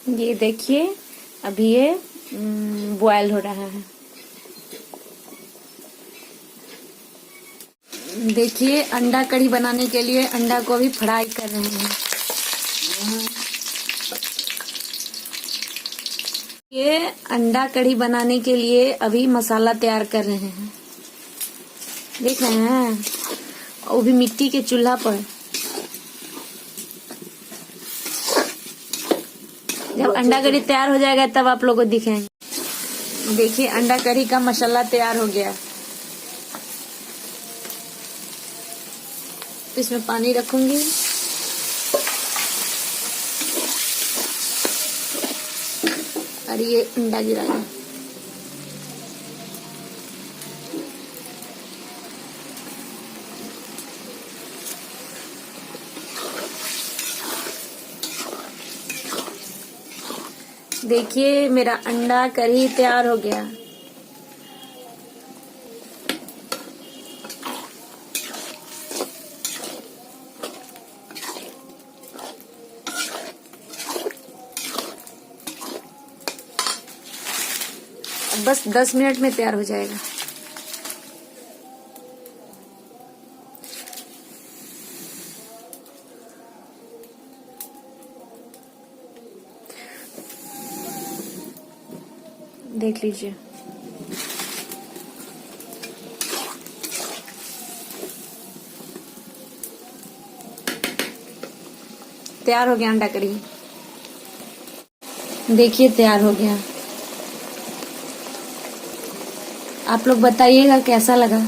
ये देखिए अभी ये बॉयल हो रहा है। देखिए अंडा कढ़ी बनाने के लिए अंडा को भी फ्राई कर रहे हैं। ये अंडा कढ़ी बनाने के लिए अभी मसाला तैयार कर रहे हैं। देख रहे हैं, वो भी मिट्टी के चूल्हा पर। जब अंडा कढ़ी तैयार हो जाएगा तब आप लोगों को दिखाएंगे। देखिए अंडा कढ़ी का मसाला तैयार हो गया। तो इसमें पानी रखूंगी। और ये अंडा गिराया। देखिए मेरा अंडा कढ़ी तैयार हो गया। अब बस 10 मिनट में तैयार हो जाएगा। देख लीजिए। तैयार हो गया अंडा कढ़ी। देखिए तैयार हो गया। आप लोग बताइएगा कैसा लगा।